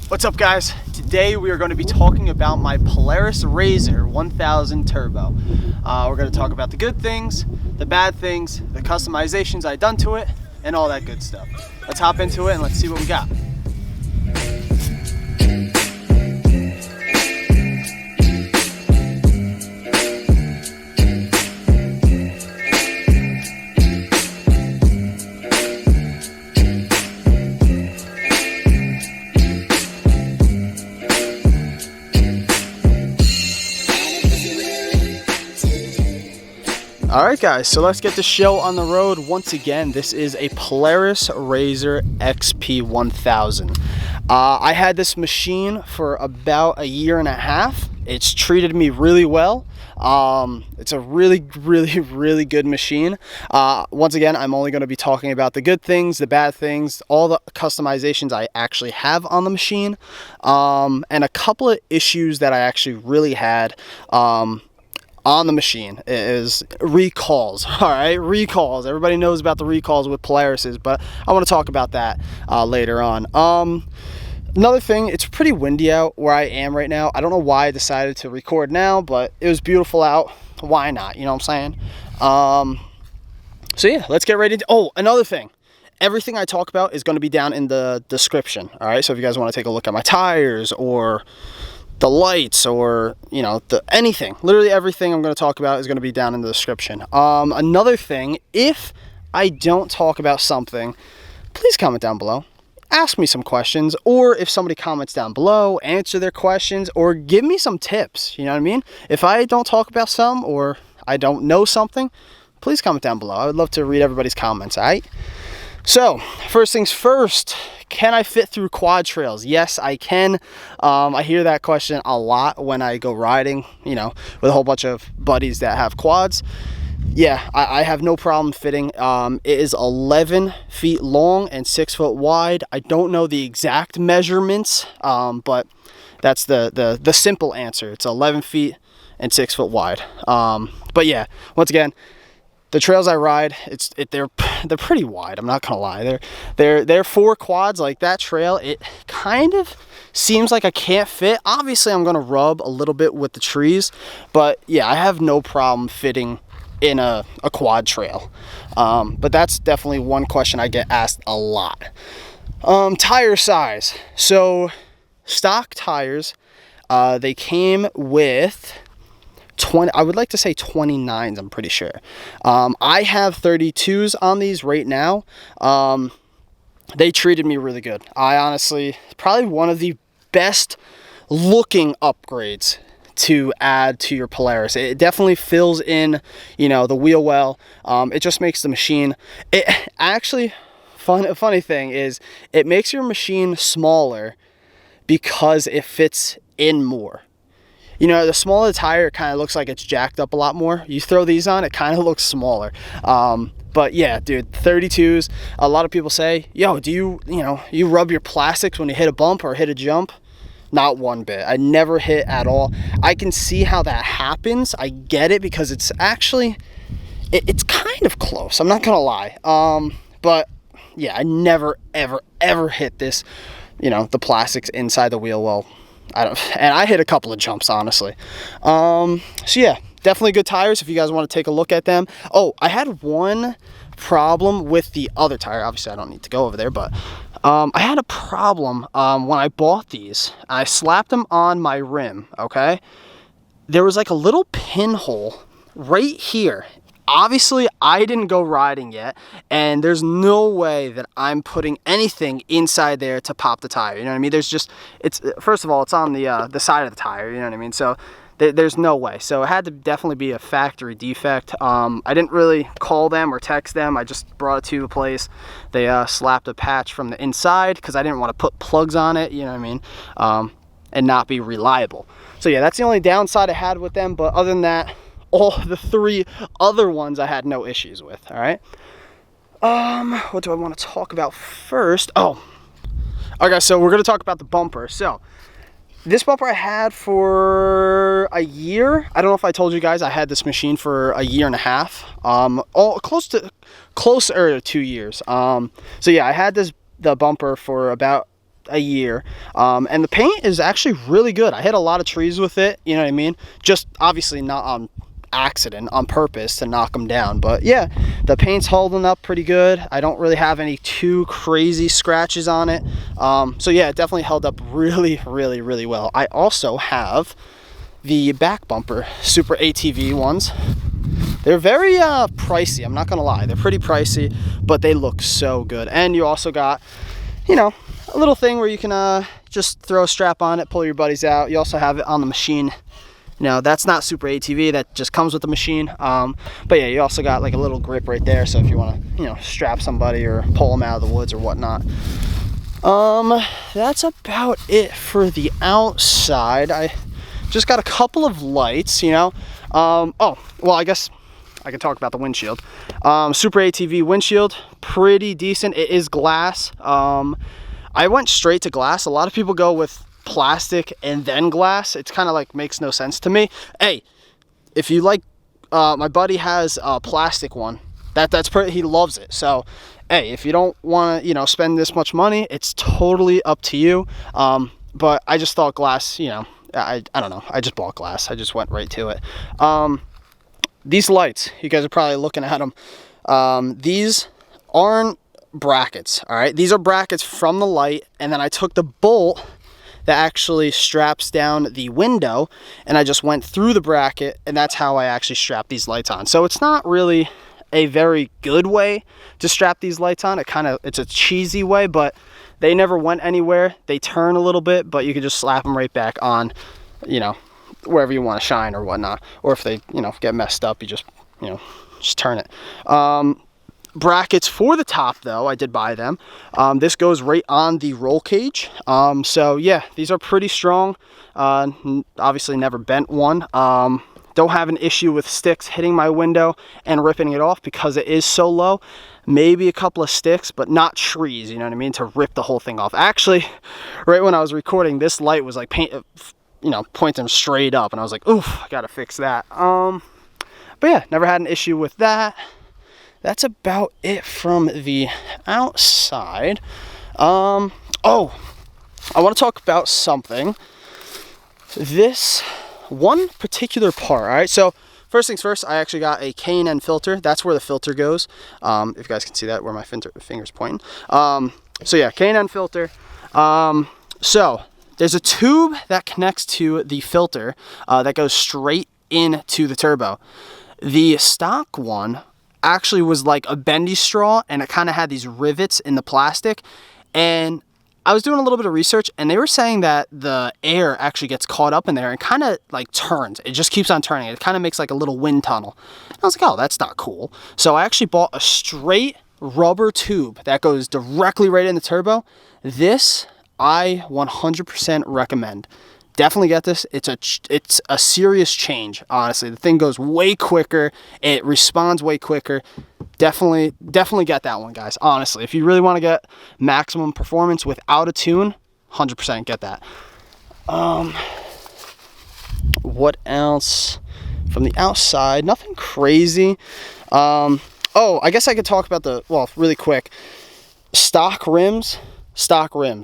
What's up, guys? Today we are going to be talking about my Polaris RZR 1000 Turbo. We're going to talk about the good things, the bad things, the customizations I've done to it, and all that good stuff. Let's hop into it and let's see what we got. Alright guys, so let's get the show on the road. Once again, this is a Polaris RZR XP 1000. I had this machine for about a year and a half. It's treated me really well. It's a really good machine. Once again, I'm only going to be talking about the good things, the bad things, all the customizations I actually have on the machine, and a couple of issues that I actually really had on the machine is recalls. All right, recalls. Everybody knows about the recalls with Polarises, but I want to talk about that later on. Another thing, it's pretty windy out where I am right now. I don't know why I decided to record now, but it was beautiful out. Why not? You know what I'm saying? So yeah, let's get ready to... Oh, another thing. Everything I talk about is going to be down in the description. All right, so if you guys want to take a look at my tires or the lights or, you know, anything, literally everything I'm going to talk about is going to be down in the description. Another thing, if I don't talk about something, please comment down below. Ask me some questions, or if somebody comments down below, answer their questions, or give me some tips. You know what I mean? If I don't talk about some, or I don't know something, please comment down below. I would love to read everybody's comments, all right? So, first things first, can I fit through quad trails? Yes, I can. I hear that question a lot when I go riding, you know, with a whole bunch of buddies that have quads. Yeah, I have no problem fitting. It is 11 feet long and 6 foot wide. I don't know the exact measurements, but that's the simple answer. It's 11 feet and 6 foot wide. But yeah, once again, the trails I ride, they're pretty wide. I'm not gonna lie. They're for quads. Like that trail, it kind of seems like I can't fit. Obviously, I'm gonna rub a little bit with the trees, but yeah, I have no problem fitting in a quad trail. But that's definitely one question I get asked a lot. Tire size. So stock tires, they came with 20, I would like to say 29s, I'm pretty sure. I have 32s on these right now. They treated me really good. I honestly, probably one of the best looking upgrades to add to your Polaris. It definitely fills in, you know, the wheel well. It just makes the machine, it actually, a funny thing is, it makes your machine smaller because it fits in more. You know, the smaller the tire, kind of looks like it's jacked up a lot more. You throw these on, it kind of looks smaller. But yeah, dude, 32s. A lot of people say, yo, do you rub your plastics when you hit a bump or hit a jump? Not one bit. I never hit at all. I can see how that happens. I get it because it's actually, it's kind of close. I'm not gonna lie. But yeah, I never, ever hit this, you know, the plastics inside the wheel well. And I hit a couple of jumps, honestly. So yeah, definitely good tires if you guys want to take a look at them. Oh, I had one problem with the other tire. Obviously, I don't need to go over there, but I had a problem when I bought these. I slapped them on my rim, okay? There was like a little pinhole right here. Obviously, I didn't go riding yet, and there's no way that I'm putting anything inside there to pop the tire. You know what I mean? There's just, it's, first of all, it's on the side of the tire. You know what I mean? So there's no way. So it had to definitely be a factory defect. I didn't really call them or text them. I just brought it to the place. They slapped a patch from the inside because I didn't want to put plugs on it. You know what I mean? And not be reliable. So yeah, that's the only downside I had with them. But other than that, all the three other ones I had no issues with. All right. What do I want to talk about first? Oh, okay. So we're going to talk about the bumper. So this bumper I had for a year. I don't know if I told you guys I had this machine for a year and a half. Closer to 2 years. So yeah, I had the bumper for about a year. And the paint is actually really good. I hit a lot of trees with it, you know what I mean? Just obviously not on accident, on purpose to knock them down. But yeah, the paint's holding up pretty good. I don't really have any too crazy scratches on it. So yeah, it definitely held up really, really, really well. I also have the back bumper Super ATV ones. They're very pricey, I'm not gonna lie. They're pretty pricey, but they look so good. And you also got, you know, a little thing where you can just throw a strap on it, pull your buddies out. You also have it on the machine. No, that's not Super ATV, that just comes with the machine. But yeah, you also got like a little grip right there, so if you want to, you know, strap somebody or pull them out of the woods or whatnot. That's about it for the outside. I just got a couple of lights, you know. Oh, well, I guess I can talk about the windshield. Super ATV windshield, pretty decent. It is glass. I went straight to glass. A lot of people go with plastic and then glass. It's kind of like makes no sense to me. Hey, if you like, my buddy has a plastic one. He loves it. So hey, if you don't want to, you know, spend this much money, it's totally up to you. But I just thought glass, you know, I don't know, I just bought glass. I just went right to it. These lights, you guys are probably looking at them. These aren't brackets, all right? These are brackets from the light, and then I took the bolt that actually straps down the window, and I just went through the bracket, and that's how I actually strap these lights on. So it's not really a very good way to strap these lights on. It's a cheesy way, but they never went anywhere. They turn a little bit, but you can just slap them right back on, you know, wherever you want to shine or whatnot. Or if they, you know, get messed up, you just, you know, just turn it. Brackets for the top, though, I did buy them. This goes right on the roll cage. So yeah, these are pretty strong. Obviously never bent one. Don't have an issue with sticks hitting my window and ripping it off because it is so low. Maybe a couple of sticks, but not trees, you know what I mean, to rip the whole thing off. Actually, right when I was recording, this light was like pointing straight up, and I was like, oof, I gotta fix that. But yeah, never had an issue with that. That's about it from the outside. Oh, I want to talk about something. This one particular part, all right? So first things first, I actually got a K&N filter. That's where the filter goes. If you guys can see that, where my finger's pointing. So yeah, K&N filter. So there's a tube that connects to the filter that goes straight into the turbo. The stock one actually was like a bendy straw, and it kind of had these rivets in the plastic. And I was doing a little bit of research, and they were saying that the air actually gets caught up in there and kind of like turns. It just keeps on turning. It kind of makes like a little wind tunnel. And I was like, oh, that's not cool. So I actually bought a straight rubber tube that goes directly right in the turbo. This I 100% recommend. Definitely get this. It's a serious change, honestly. The thing goes way quicker. It responds way quicker. Definitely get that one, guys. Honestly, if you really want to get maximum performance without a tune, 100% get that. What else? From the outside, nothing crazy. Oh, I guess I could talk about really quick. Stock rims,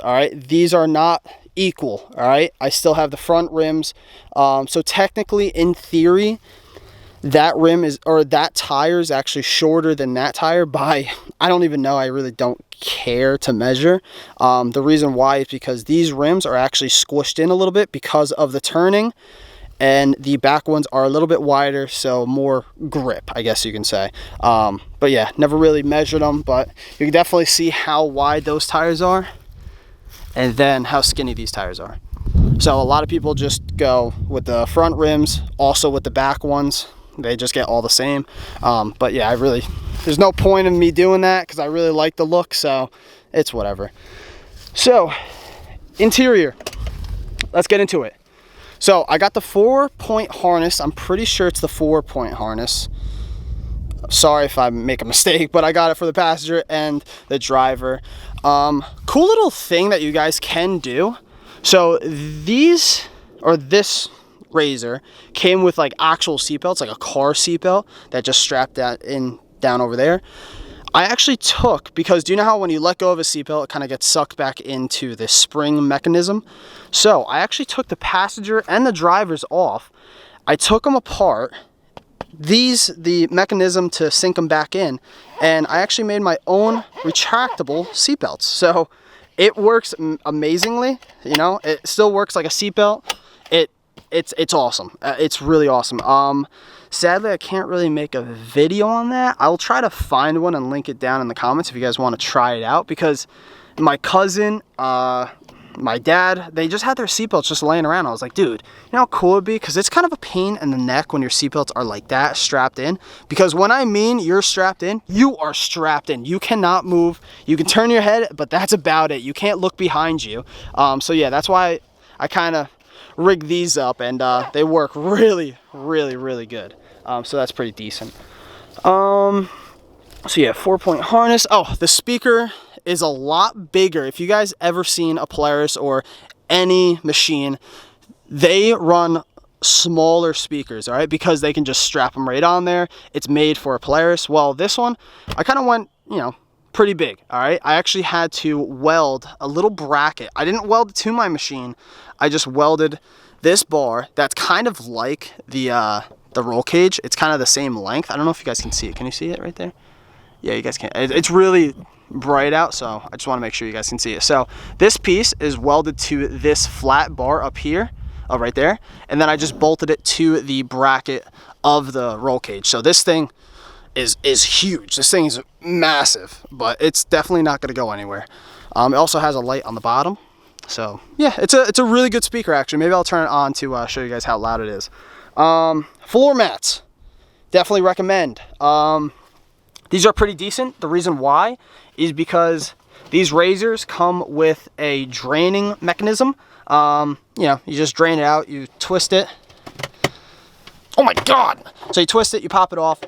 all right? These are not equal, all right? I still have the front rims. So technically, in theory, that rim that tire is actually shorter than that tire by, I don't even know, I really don't care to measure. The reason why is because these rims are actually squished in a little bit because of the turning, and the back ones are a little bit wider, so more grip, I guess you can say. But yeah, never really measured them, but you can definitely see how wide those tires are and then how skinny these tires are. So a lot of people just go with the front rims, also with the back ones. They just get all the same. But yeah, there's no point in me doing that because I really like the look, so it's whatever. So, interior, let's get into it. So I got the 4-point harness. I'm pretty sure it's the 4-point harness. Sorry if I make a mistake, but I got it for the passenger and the driver. Cool little thing that you guys can do. So this RZR came with like actual seatbelts, like a car seatbelt that just strapped that down over there. I actually took, because do you know how when you let go of a seatbelt, it kind of gets sucked back into this spring mechanism? So I actually took the passenger and the drivers off. I took them apart, the mechanism to sink them back in, and I actually made my own retractable seatbelts. So it works amazingly, you know, it still works like a seatbelt. It's awesome. It's really awesome. Sadly, I can't really make a video on that. I'll try to find one and link it down in the comments if you guys want to try it out, because my cousin, my dad, they just had their seatbelts just laying around. I was like, dude, you know how cool it would be? Because it's kind of a pain in the neck when your seatbelts are like that, strapped in. Because when I mean you're strapped in, you are strapped in. You cannot move. You can turn your head, but that's about it. You can't look behind you. So yeah, that's why I kind of rig these up, and they work really, really, really good. So that's pretty decent. So yeah, 4-point harness. Oh, the speaker is a lot bigger. If you guys ever seen a Polaris or any machine, they run smaller speakers, all right, because they can just strap them right on there. It's made for a Polaris. Well, this one, I kind of went, you know, pretty big, all right. I actually had to weld a little bracket. I didn't weld it to my machine. I just welded this bar that's kind of like the roll cage. It's kind of the same length. I don't know if you guys can see it. Can you see it right there? Yeah, you guys can. It's really bright out, so I just want to make sure you guys can see it. So this piece is welded to this flat bar up here, right there, and then I just bolted it to the bracket of the roll cage. So this thing is huge. This thing is massive, but it's definitely not going to go anywhere. It also has a light on the bottom. So yeah, it's a really good speaker actually. Maybe I'll turn it on to show you guys how loud it is. Floor mats, definitely recommend. These are pretty decent. The reason why is because these razors come with a draining mechanism. You know, you just drain it out, you twist it. Oh my God! So you twist it, you pop it off.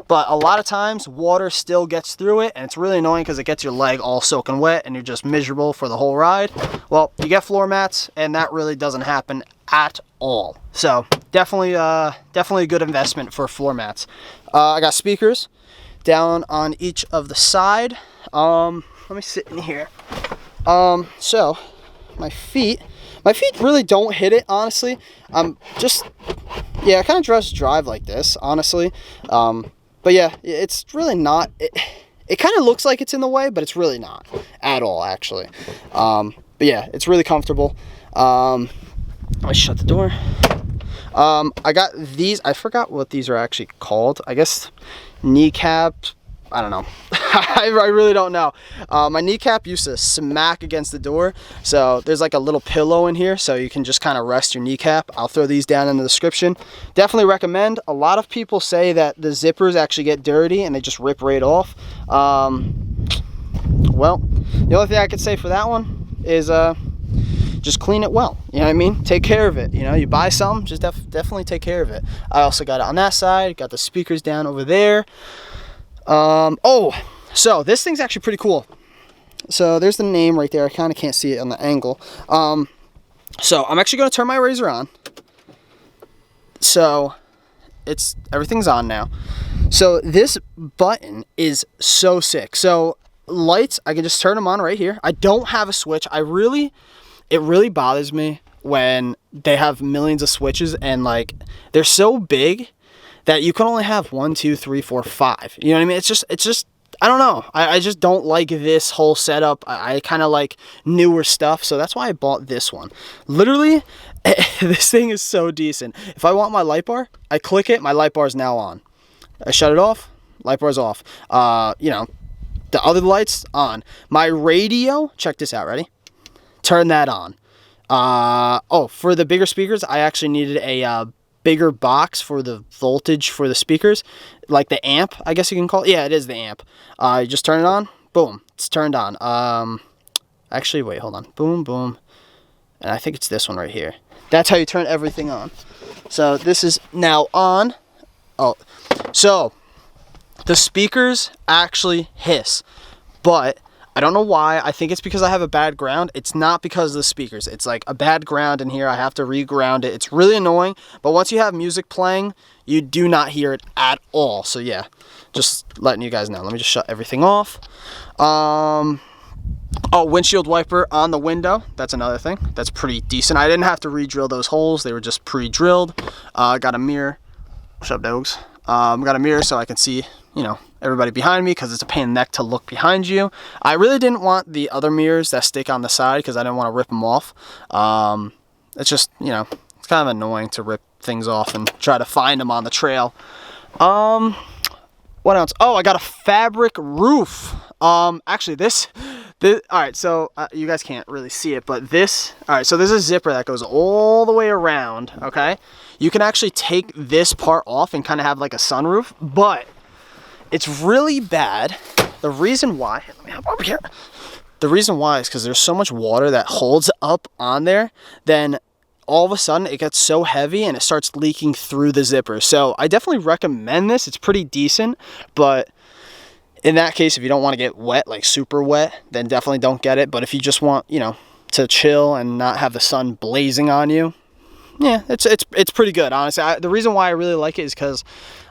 But a lot of times water still gets through it, and it's really annoying because it gets your leg all soaking wet and you're just miserable for the whole ride. Well, you get floor mats, and that really doesn't happen at all. So definitely a good investment for floor mats. I got speakers down on each of the side. Let me sit in here. So my feet really don't hit it, honestly. Yeah, I kind of just drive like this, honestly. But yeah, it's really not, it kind of looks like it's in the way, but it's really not at all, actually. But yeah, it's really comfortable. Let me shut the door. I got these, I forgot what these are actually called. I guess kneecap, I don't know. I really don't know. My kneecap used to smack against the door, so there's like a little pillow in here, so you can just kind of rest your kneecap. I'll throw these down in the description. Definitely recommend. A lot of people say that the zippers actually get dirty and they just rip right off. Well, the only thing I could say for that one is just clean it well. You know what I mean? Take care of it. You know, you buy something, just definitely take care of it. I also got it on that side, got the speakers down over there. Oh, so this thing's actually pretty cool. So there's the name right there. I kind of can't see it on the angle. So I'm actually going to turn my razor on. So everything's on now. So this button is so sick. So lights, I can just turn them on right here. I don't have a switch. It really bothers me when they have millions of switches and like they're so big that you can only have 1, 2, 3, 4, 5. You know what I mean? It's just I don't know. I just don't like this whole setup. I kind of like newer stuff, so that's why I bought this one. Literally, this thing is so decent. If I want my light bar, I click it, my light bar is now on. I shut it off, light bar's off. You know, the other lights on. My radio, check this out, ready? Turn that on. Oh, for the bigger speakers, I actually needed a bigger box for the voltage for the speakers, like the amp, I guess you can call it. Yeah, it is the amp. You just turn it on, boom, it's turned on. Actually, wait, hold on, boom, boom, and I think it's this one right here. That's how you turn everything on. So this is now on. Oh, so the speakers actually hiss, but I don't know why. I think it's because I have a bad ground. It's not because of the speakers. It's like a bad ground in here. I have to re-ground it. It's really annoying. But once you have music playing, you do not hear it at all. So yeah, just letting you guys know. Let me just shut everything off. Oh, windshield wiper on the window. That's another thing. That's pretty decent. I didn't have to re-drill those holes. They were just pre-drilled. Got a mirror. What's up, dogs? Got a mirror so I can see, you know, everybody behind me, because it's a pain in the neck to look behind you. I really didn't want the other mirrors that stick on the side because I didn't want to rip them off. It's just, you know, it's kind of annoying to rip things off and try to find them on the trail. What else? Oh, I got a fabric roof. Actually, this all right, so you guys can't really see it, but this, all right, so there's a zipper that goes all the way around, okay? You can actually take this part off and kind of have like a sunroof, but it's really bad. The reason why, let me hop over here. The reason why is because there's so much water that holds up on there, then all of a sudden it gets so heavy and it starts leaking through the zipper. So I definitely recommend this. It's pretty decent, but in that case, if you don't want to get wet, like super wet, then definitely don't get it. But if you just want, you know, to chill and not have the sun blazing on you, yeah, it's pretty good, honestly. The reason why I really like it is because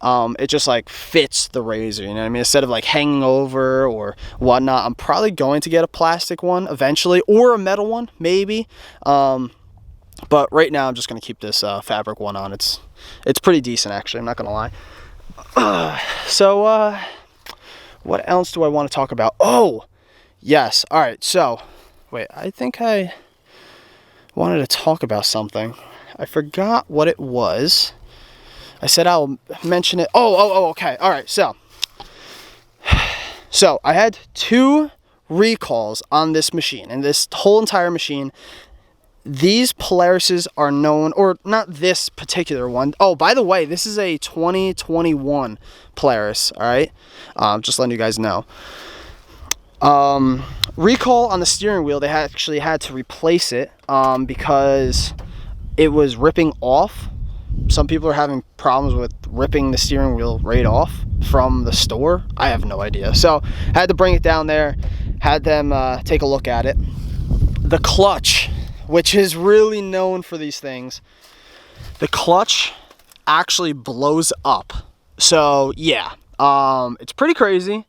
it just like fits the RZR, you know what I mean? Instead of like hanging over or whatnot, I'm probably going to get a plastic one eventually, or a metal one, maybe. But right now I'm just going to keep this fabric one on. It's pretty decent, actually. I'm not going to lie. What else do I want to talk about? Oh, yes. All right. So, wait, I think I wanted to talk about something. I forgot what it was. I said I'll mention it. Oh, okay. All right. So I had 2 recalls on this machine, and this whole entire machine. These Polarises are known, or not this particular one. Oh, by the way, this is a 2021 Polaris, all right? Just letting you guys know. Recall on the steering wheel, they actually had to replace it because it was ripping off. Some people are having problems with ripping the steering wheel right off from the store. I have no idea. So I had to bring it down there, had them take a look at it. The clutch, which is really known for these things, the clutch actually blows up. So yeah, it's pretty crazy.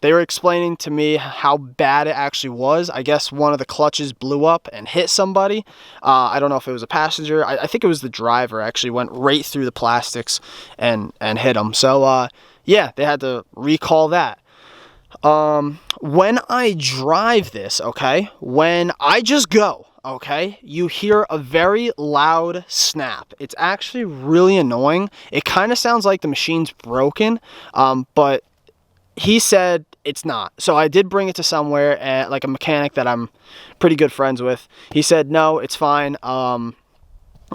They were explaining to me how bad it actually was. I guess one of the clutches blew up and hit somebody. I don't know if it was a passenger. I think it was the driver. Actually went right through the plastics and hit him. So yeah, they had to recall that. When I drive this, okay, when I just go, okay, you hear a very loud snap. It's actually really annoying. It kind of sounds like the machine's broken, but he said it's not. So I did bring it to somewhere, at like a mechanic that I'm pretty good friends with. He said, no, it's fine.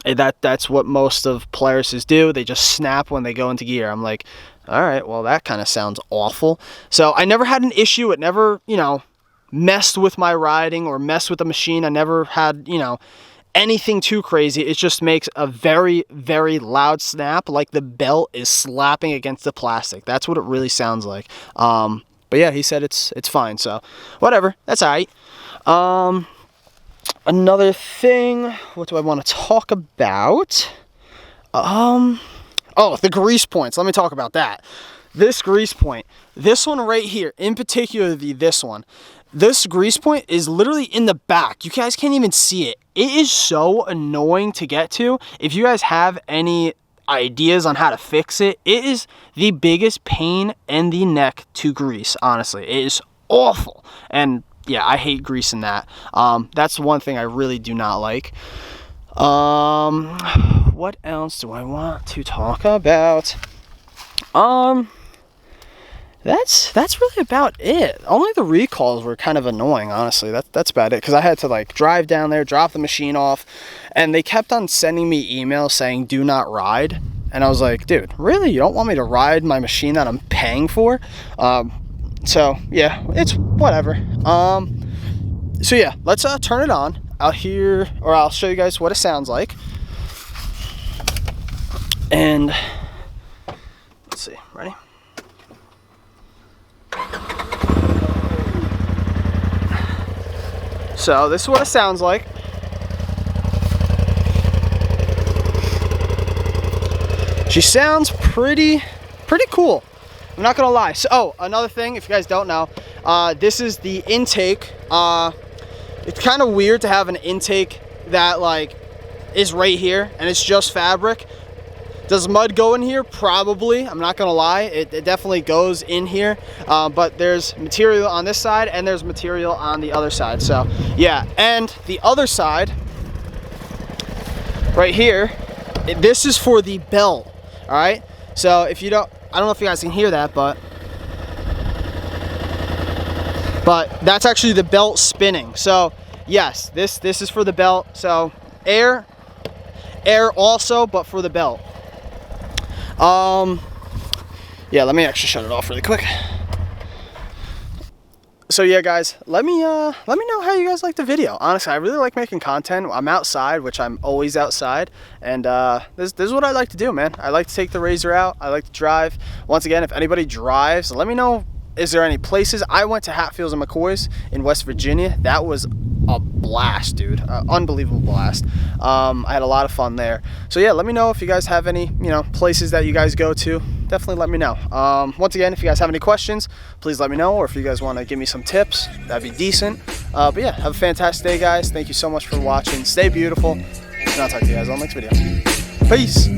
That's what most of Polarises do. They just snap when they go into gear. I'm like, all right, well, that kind of sounds awful. So I never had an issue. It never, you know, messed with my riding or messed with the machine. I never had, you know, anything too crazy. It just makes a very, very loud snap, like the belt is slapping against the plastic. That's what it really sounds like. But yeah, he said it's fine. So whatever, that's all right. Another thing, what do I want to talk about? Oh, the grease points. Let me talk about that. This grease point, this one right here, in particular, this one. This grease point is literally in the back. You guys can't even see it. It is so annoying to get to. If you guys have any ideas on how to fix it, it is the biggest pain in the neck to grease, honestly. It is awful. And yeah, I hate greasing that. That's one thing I really do not like. What else do I want to talk about? That's really about it. Only the recalls were kind of annoying, honestly. That's about it, because I had to like drive down there, drop the machine off, and they kept on sending me emails saying do not ride, and I was like, dude, really? You don't want me to ride my machine that I'm paying for? So yeah, it's whatever. So yeah, let's turn it on. I'll show you guys what it sounds like. And let's see, ready? So this is what it sounds like. She sounds pretty cool. I'm not gonna lie. So, oh, another thing, if you guys don't know, this is the intake. It's kind of weird to have an intake that like is right here and it's just fabric. Does mud go in here? Probably. I'm not gonna lie. It definitely goes in here. But there's material on this side and there's material on the other side. So yeah, and the other side, right here, this is for the belt. All right. So if you don't, I don't know if you guys can hear that, but that's actually the belt spinning. So yes, this is for the belt. So air also, but for the belt. Yeah, let me actually shut it off really quick. So yeah, guys, let me know how you guys like the video. Honestly, I really like making content. I'm outside, which I'm always outside, and this is what I like to do, man. I like to take the RZR out. I like to drive. Once again, if anybody drives, let me know. Is there any places? I went to Hatfields and McCoy's in West Virginia. That was a blast, dude. Unbelievable blast. I had a lot of fun there. So yeah, let me know if you guys have any, places that you guys go to. Definitely let me know. Once again, if you guys have any questions, please let me know. Or if you guys want to give me some tips, that'd be decent. But yeah, have a fantastic day, guys. Thank you so much for watching. Stay beautiful. And I'll talk to you guys on the next video. Peace.